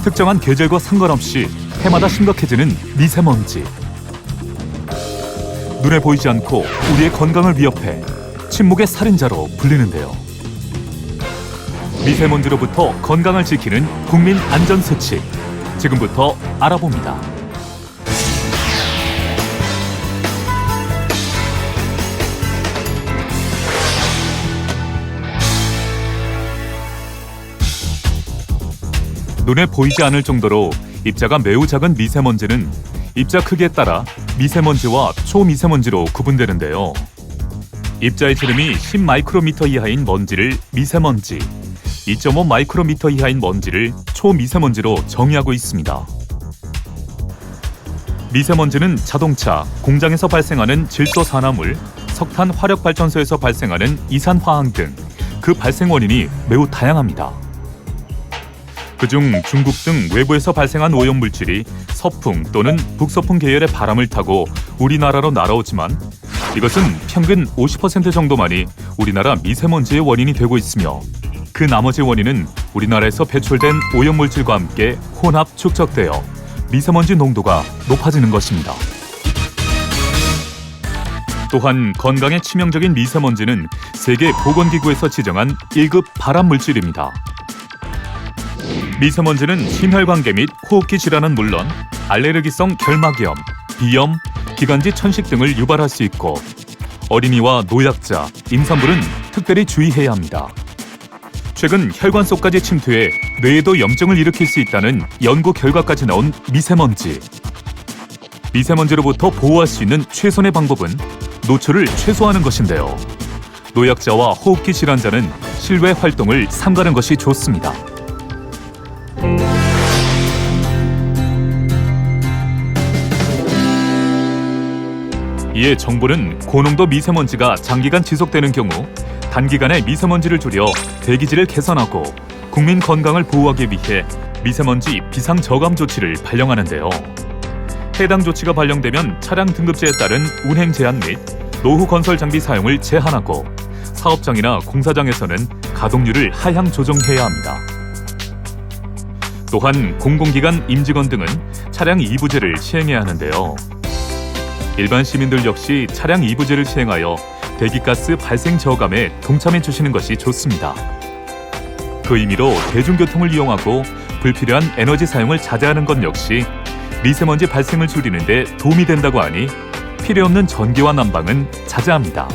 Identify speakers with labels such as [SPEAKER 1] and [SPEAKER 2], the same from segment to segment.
[SPEAKER 1] 특정한 계절과 상관없이 해마다 심각해지는 미세먼지. 눈에 보이지 않고 우리의 건강을 위협해 침묵의 살인자로 불리는데요. 미세먼지로부터 건강을 지키는 국민 안전수칙, 지금부터 알아봅니다. 눈에 보이지 않을 정도로 입자가 매우 작은 미세먼지는 입자 크기에 따라 미세먼지와 초미세먼지로 구분되는데요. 입자의 지름이 10마이크로미터 이하인 먼지를 미세먼지, 2.5 마이크로미터 이하인 먼지를 초미세먼지로 정의하고 있습니다. 미세먼지는 자동차, 공장에서 발생하는 질소산화물, 석탄 화력발전소에서 발생하는 이산화황 등 그 발생 원인이 매우 다양합니다. 그중 중국 등 외부에서 발생한 오염물질이 서풍 또는 북서풍 계열의 바람을 타고 우리나라로 날아오지만 이것은 평균 50% 정도만이 우리나라 미세먼지의 원인이 되고 있으며 그 나머지 원인은 우리나라에서 배출된 오염물질과 함께 혼합 축적되어 미세먼지 농도가 높아지는 것입니다. 또한 건강에 치명적인 미세먼지는 세계보건기구에서 지정한 1급 발암물질입니다. 미세먼지는 심혈관계 및 호흡기 질환은 물론 알레르기성 결막염, 비염, 기관지 천식 등을 유발할 수 있고 어린이와 노약자, 임산부는 특별히 주의해야 합니다. 최근 혈관 속까지 침투해 뇌에도 염증을 일으킬 수 있다는 연구 결과까지 나온 미세먼지. 미세먼지로부터 보호할 수 있는 최선의 방법은 노출을 최소화하는 것인데요. 노약자와 호흡기 질환자는 실외 활동을 삼가는 것이 좋습니다. 이에 정부는 고농도 미세먼지가 장기간 지속되는 경우 단기간에 미세먼지를 줄여 대기질을 개선하고 국민 건강을 보호하기 위해 미세먼지 비상저감 조치를 발령하는데요. 해당 조치가 발령되면 차량 등급제에 따른 운행 제한 및 노후 건설 장비 사용을 제한하고 사업장이나 공사장에서는 가동률을 하향 조정해야 합니다. 또한 공공기관 임직원 등은 차량 이부제를 시행해야 하는데요. 일반 시민들 역시 차량 이부제를 시행하여 대기가스 발생 저감에 동참해 주시는 것이 좋습니다. 그 의미로 대중교통을 이용하고 불필요한 에너지 사용을 자제하는 것 역시 미세먼지 발생을 줄이는 데 도움이 된다고 하니 필요없는 전기와 난방은 자제합니다.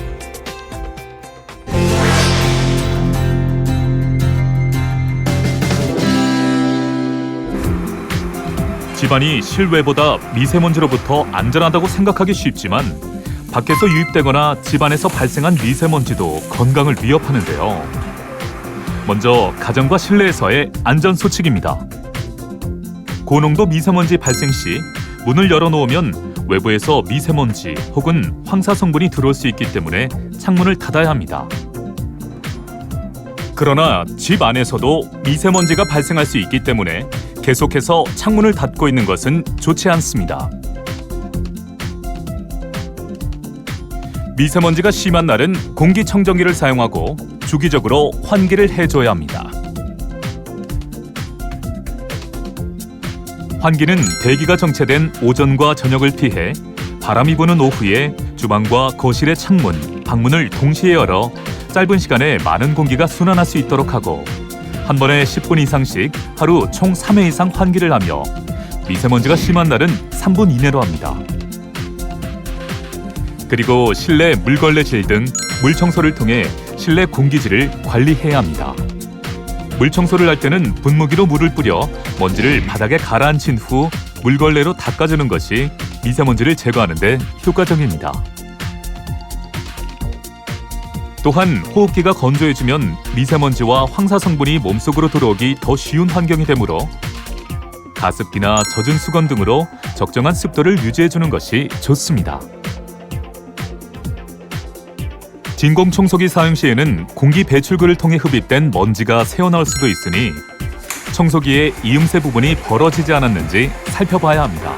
[SPEAKER 1] 집안이 실외보다 미세먼지로부터 안전하다고 생각하기 쉽지만 밖에서 유입되거나 집안에서 발생한 미세먼지도 건강을 위협하는데요. 먼저 가정과 실내에서의 안전수칙입니다. 고농도 미세먼지 발생 시 문을 열어놓으면 외부에서 미세먼지 혹은 황사 성분이 들어올 수 있기 때문에 창문을 닫아야 합니다. 그러나 집 안에서도 미세먼지가 발생할 수 있기 때문에 계속해서 창문을 닫고 있는 것은 좋지 않습니다. 미세먼지가 심한 날은 공기청정기를 사용하고 주기적으로 환기를 해줘야 합니다. 환기는 대기가 정체된 오전과 저녁을 피해 바람이 부는 오후에 주방과 거실의 창문, 방문을 동시에 열어 짧은 시간에 많은 공기가 순환할 수 있도록 하고 한 번에 10분 이상씩 하루 총 3회 이상 환기를 하며 미세먼지가 심한 날은 3분 이내로 합니다. 그리고 실내 물걸레질 등 물청소를 통해 실내 공기질을 관리해야 합니다. 물청소를 할 때는 분무기로 물을 뿌려 먼지를 바닥에 가라앉힌 후 물걸레로 닦아주는 것이 미세먼지를 제거하는 데 효과적입니다. 또한 호흡기가 건조해지면 미세먼지와 황사 성분이 몸속으로 들어오기 더 쉬운 환경이 되므로 가습기나 젖은 수건 등으로 적정한 습도를 유지해주는 것이 좋습니다. 진공청소기 사용 시에는 공기 배출구를 통해 흡입된 먼지가 새어나올 수도 있으니 청소기의 이음새 부분이 벌어지지 않았는지 살펴봐야 합니다.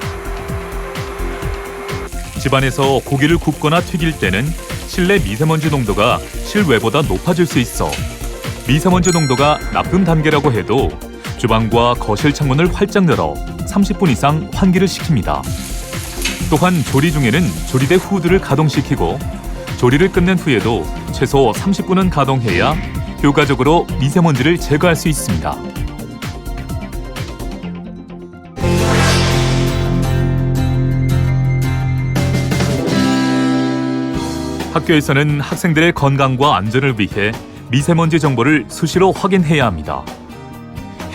[SPEAKER 1] 집안에서 고기를 굽거나 튀길 때는 실내 미세먼지 농도가 실외보다 높아질 수 있어 미세먼지 농도가 나쁨 단계라고 해도 주방과 거실 창문을 활짝 열어 30분 이상 환기를 시킵니다. 또한 조리 중에는 조리대 후드를 가동시키고 조리를 끝낸 후에도 최소 30분은 가동해야 효과적으로 미세먼지를 제거할 수 있습니다. 학교에서는 학생들의 건강과 안전을 위해 미세먼지 정보를 수시로 확인해야 합니다.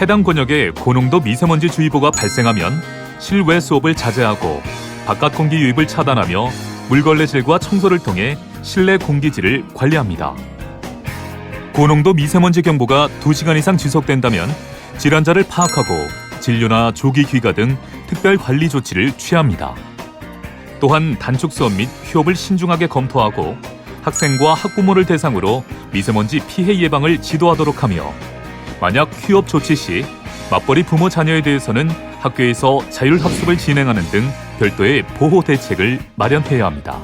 [SPEAKER 1] 해당 권역에 고농도 미세먼지 주의보가 발생하면 실외 수업을 자제하고 바깥 공기 유입을 차단하며 물걸레질과 청소를 통해 실내 공기질을 관리합니다. 고농도 미세먼지 경보가 2시간 이상 지속된다면 질환자를 파악하고 진료나 조기 귀가 등 특별 관리 조치를 취합니다. 또한 단축 수업 및 휴업을 신중하게 검토하고 학생과 학부모를 대상으로 미세먼지 피해 예방을 지도하도록 하며 만약 휴업 조치 시 맞벌이 부모 자녀에 대해서는 학교에서 자율학습을 진행하는 등 별도의 보호 대책을 마련해야 합니다.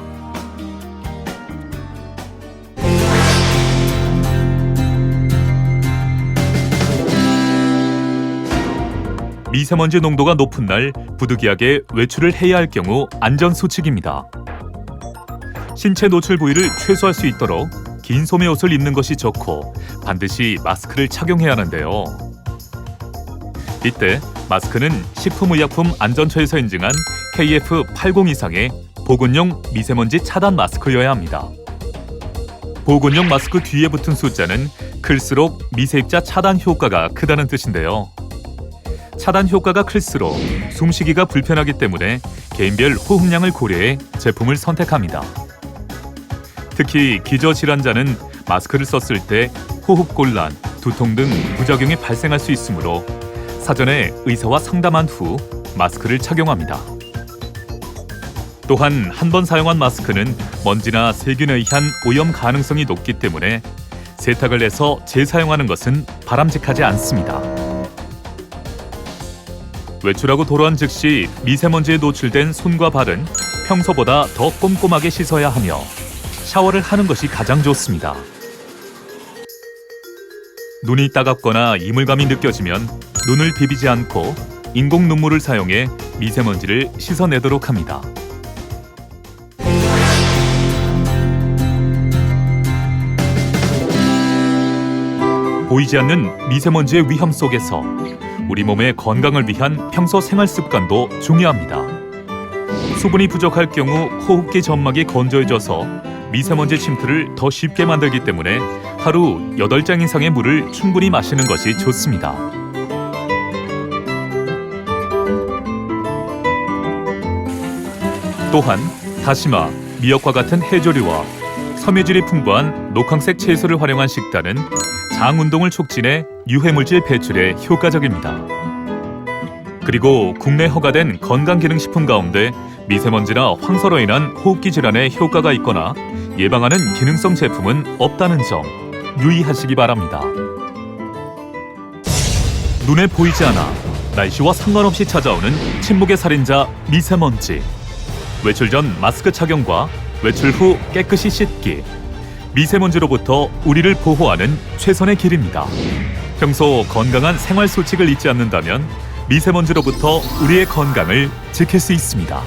[SPEAKER 1] 미세먼지 농도가 높은 날 부득이하게 외출을 해야 할 경우 안전수칙입니다. 신체 노출 부위를 최소화할 수 있도록 긴 소매 옷을 입는 것이 좋고 반드시 마스크를 착용해야 하는데요. 이때 마스크는 식품의약품안전처에서 인증한 KF80 이상의 보건용 미세먼지 차단 마스크여야 합니다. 보건용 마스크 뒤에 붙은 숫자는 클수록 미세입자 차단 효과가 크다는 뜻인데요. 차단 효과가 클수록 숨쉬기가 불편하기 때문에 개인별 호흡량을 고려해 제품을 선택합니다. 특히 기저질환자는 마스크를 썼을 때 호흡곤란, 두통 등 부작용이 발생할 수 있으므로 사전에 의사와 상담한 후 마스크를 착용합니다. 또한 한 번 사용한 마스크는 먼지나 세균에 의한 오염 가능성이 높기 때문에 세탁을 해서 재사용하는 것은 바람직하지 않습니다. 외출하고 돌아온 즉시 미세먼지에 노출된 손과 발은 평소보다 더 꼼꼼하게 씻어야 하며 샤워를 하는 것이 가장 좋습니다. 눈이 따갑거나 이물감이 느껴지면 눈을 비비지 않고 인공 눈물을 사용해 미세먼지를 씻어내도록 합니다. 보이지 않는 미세먼지의 위험 속에서 우리 몸의 건강을 위한 평소 생활 습관도 중요합니다. 수분이 부족할 경우 호흡기 점막이 건조해져서 미세먼지 침투를 더 쉽게 만들기 때문에 하루 8잔 이상의 물을 충분히 마시는 것이 좋습니다. 또한 다시마, 미역과 같은 해조류와 섬유질이 풍부한 녹황색 채소를 활용한 식단은 장 운동을 촉진해 유해물질 배출에 효과적입니다. 그리고 국내 허가된 건강기능식품 가운데 미세먼지나 황사로 인한 호흡기 질환에 효과가 있거나 예방하는 기능성 제품은 없다는 점 유의하시기 바랍니다. 눈에 보이지 않아 날씨와 상관없이 찾아오는 침묵의 살인자 미세먼지. 외출 전 마스크 착용과 외출 후 깨끗이 씻기. 미세먼지로부터 우리를 보호하는 최선의 길입니다. 평소 건강한 생활 수칙을 잊지 않는다면 미세먼지로부터 우리의 건강을 지킬 수 있습니다.